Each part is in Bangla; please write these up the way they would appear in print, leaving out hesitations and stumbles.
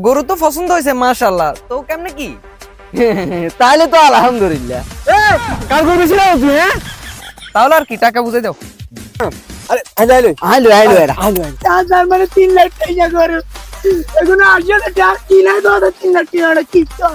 গরু তো পছন্দ হয়েছে মাশাআল্লাহ, তো কেমনে কি? তাহলে তো আলহামদুলিল্লাহ। কার গরু বেশি লাও তুই? হ্যাঁ তাহলে আর কি, টাকা বুঝে দাও। আরে আইলো আইলো আইলো এরা আইলো 3 লাখ টাকা গরু এখন আসলে টাকা কিনাই তো 3 লাখ টাকা কি তো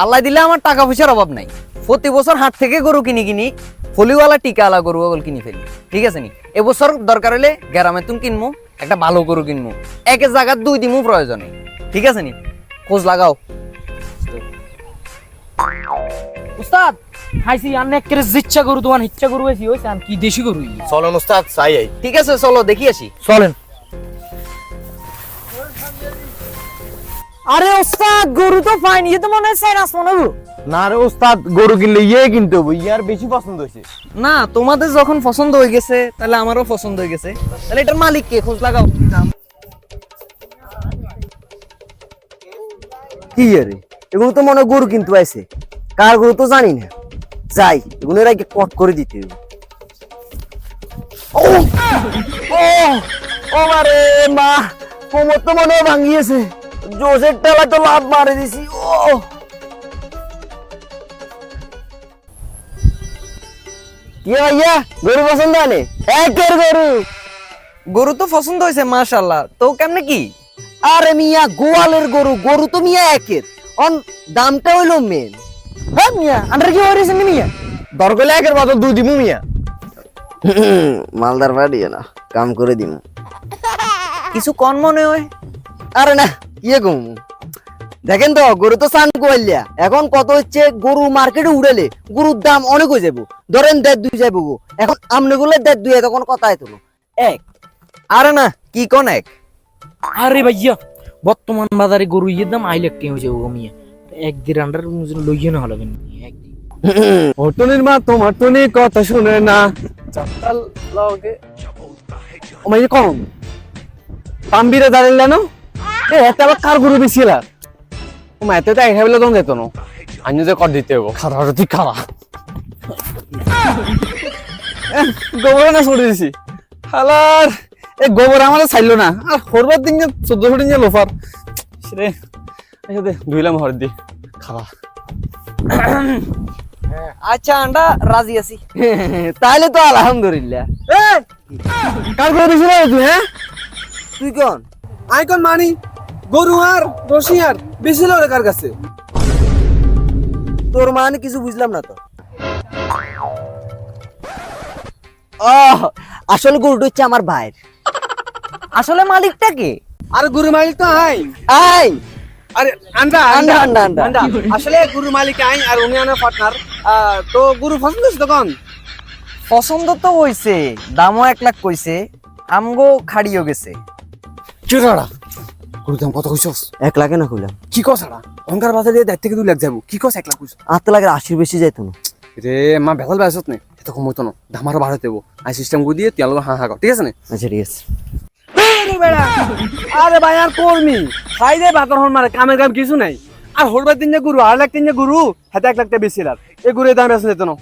আল্লাহ দিলে আমার টাকা পয়সার অভাব নাই, প্রতি বছর হাট থেকে গরু কিনি ফলিওয়ালা টিকাওয়ালা গরু ওগুলো কিনি ফেলি, ঠিক আছে নি? এবছর দরকার হলে গ্রামে তুমি কিনবো, একটা ভালো গরু কিনবো, একের জায়গা 2 দিমু প্রয়োজনে, ঠিক আছে নি? খোঁজ লাগাও। উস্তাদ খাইছি অনেক করে জিচ্ছা গরু তোমার ইচ্ছা গরু হয়েছি ওই চান কি দেশি গরু চলেন ওস্তাদ চাই আই। ঠিক আছে চলো দেখি আসি। চলেন। আরে ওস্তাদ গরু তো পাইনি, এ তো মনে হয় সাইনাস মনে গরু। না রে ওস্তাদ, গরু কিনলে ইয়ে কিনতে হবে, ইয়ার বেশি পছন্দ হয়েছে। না তোমাদের যখন পছন্দ হয়ে গেছে তাহলে আমারও পছন্দ হয়ে গেছে, তাহলে এটার মালিক কে খোঁজ লাগাও। কি রে, এগুলো তো মনে হয় গরু কিন্তু আইছে, কার গরু তো জানি না। যাই এগুলো আগে কট করে দিতে হবে। ও মারে মা, কোমর তো মনে হয় ভাঙিয়েছে, জোসের টেলা তো লাভ মারে দিছি। ও কি ভাইয়া, গরু পছন্দ আনে? একের গরু। গরু তো পছন্দ হয়েছে মাশাআল্লাহ, তো কেমনে কি? আরে মিয়া গোয়ালের গরু, গরু তো মিয়া একের, অন দামটা হইলো মেন। হ্যাঁ মিয়া আন্ডার কি হয়েছে নি মিয়া? দরকার একের বদল 2 দিমু মিয়া। মালদার পাঠিয়ে না, কাম করে দিমু। কিছু কম মনে হয়। আরে না ইয়ে কম, দেখেন তো গরু তো সান কোয়ালিয়া, এখন কত হচ্ছে গরু মার্কেটে উড়েলে গরুর দাম অনেক হয়ে যাবো, ধরেন 1.5-2 যাবো গো। এখন আমনে গুলো 1.5-2 তখন কথাই তো এক। আরে না কি কোন এক? আরে ভাইয়া বর্তমান বাজারে গরু ইয়ের দাম 1 লাখ টাকা হয়েছে ও মিয়া, 1.5 আন্ডার লইয়ে না হলো একদিন। অটনির মা তোমার টনি কথা শুনে না, চাতাল লগে ও মাই কম পাম্বিরে দাঁড়াইলা না। এতে আবার কার গরু বেশি লাগ? ও মা এতে তো এক হেবেলে দন যেত না, আইনে যে কর দিতে হবো। খারাপ তুই খারাপ গোবর না ছড়ে দিছি হালার, এই গোবর আমাদের ছাইলো না। আর হরবার দিন 1400 দিন লোফার রে, আচ্ছা দে ধুইলাম হর দি খাওয়া। আচ্ছা আন্ডা রাজি আছি। তাহলে তো আলহামদুলিল্লাহ। কার গরু বেশি লাগ তুই? হ্যাঁ তুই কোন আইকন মানি গরু আর রশি আর বেশি লোক কার কাছে? তোর মানে কিছু বুঝলাম না তো। ও আসলে গরুটা হচ্ছে আমার ভাইয়ের। আসলে মালিকটা কে? আর গরু মালিক তো আই আই আরে আন্ডা আন্ডা আন্ডা আন্ডা আন্ডা আসলে গরু মালিক আই আর উনি আমার পার্টনার। তো গরু পছন্দ হচ্ছে তখন? পছন্দ তো হইছে, দামও 1 লাখ কইছে, আমগো খাড়িও গেছে। কি ছাড়া গরু দাম কত কইছস? 1 লাখে না খুললাম। কি কস ছাড়া অঙ্কার বাজারে 1.5 থেকে 2 লাখ যাবো, কি কস 1 লাখ কইছ? 8 লাখের 80 বেশি যাইতো না। রে মা বেতাল বাইছত নে, এত কম হইতো না, দামার বাড়াতে দেবো। আই সিস্টেম কো দিয়ে তেল হা হা কর, ঠিক আছে না? আচ্ছা ঠিক আছে। আরে ভাই আর কর্মী খাই দে ভাতর হন মারে, কামের কাম কিছু নাই। আর হরবার দিন যে গরু 8 লাখ তিন যে গরু হাতে 1 লাখ টাকা বেশি লাভ, এই গরুর দাম বেশি যেত না।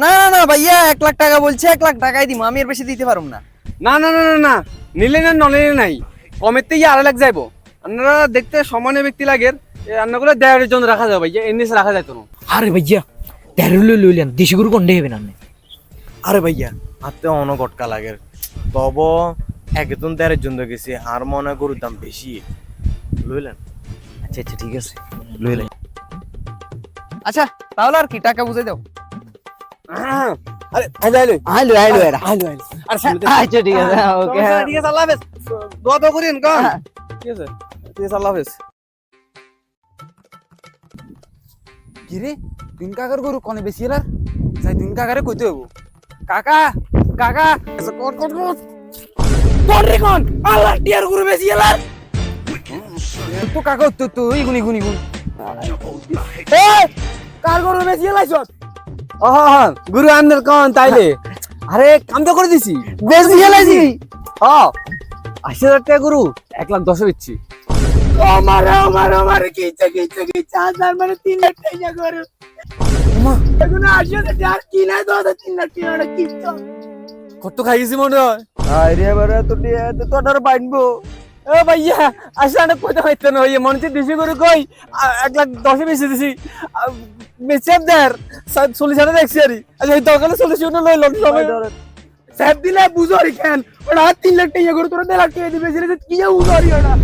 না না না ভাইয়া 1 লাখ টাকা বলছে, 1 লাখ টাকাই দিমু, আমি এর বেশি দিতে পারুম না। না না না না না নিলে না নলে নাই, কমের থেকে 8 লাখ যাইবো। আপনারা দেখতে সমানে ব্যক্তি লাগের, রান্নাগুলো 1.5 জন রাখা যাবে ভাই, এর নিচে রাখা যাইতো না। আরে ভাইয়া 13 লইলেন দেশি গরু কোনটা হবে না? আরে ভাইয়া হাতে অনগটকা লাগের, তব একজন 13 জন গেছি, আর মনে হয় গরুর দাম বেশি লইলেন। আচ্ছা আচ্ছা ঠিক আছে লইলাই। আচ্ছা তাহলে আর কি, টাকা বুঝে দাও। আরে আইলো আইলো আইলো আইলো এরা আইলো আইলো আর শুনতে আচ্ছা ঠিক আছে ওকে। ঠিক আছে, আল্লাহ হাফেজ। দোয়া তো করেন কোন, ঠিক আছে ঠিক আছে, আল্লাহ হাফেজ। কি রে তিন কাকার গরু কোনে বেশি এলার? যাই তিন কাকারে কইতে হবো। কাকা কাকা কোন কোন কোন কোন রে কোন আল্লাহ টিয়ার গরু বেশি এলার তো কাকা তো তুই গুনি গুনি গুনি। এই কার গরু বেশি এলাইছ? ও গুরু আন্দার কোন তাইলে? আরে কাম তো করে দিছি, বেশি এলাইছি। হ্যাঁ 80,000 টাকা গরু 1 লাখ 10 দিচ্ছি। আমার কি হাজার 3 লাখ টাকা গরু এখন আসলে টাকা কিনাই তো 3 লাখ টাকা কি তো কত খাইছি মনে হয়। আরে এবারে তো তোর বাইনবো এ ভাইয়া আসলে কইতে হইতো না হইয়া মনে হচ্ছে দেশি গরু কই 1,10,000 বেশি দিছি বেচের দের 40,000 দেখছি আরে আচ্ছা এই দোকানে 40,000 লই লন সাহেব দিলে বুঝরি কেন ওটা 3 লাখ টাকা করে তোরা 1 লাখ টাকা দিবে সেটা কি বুঝরি ওটা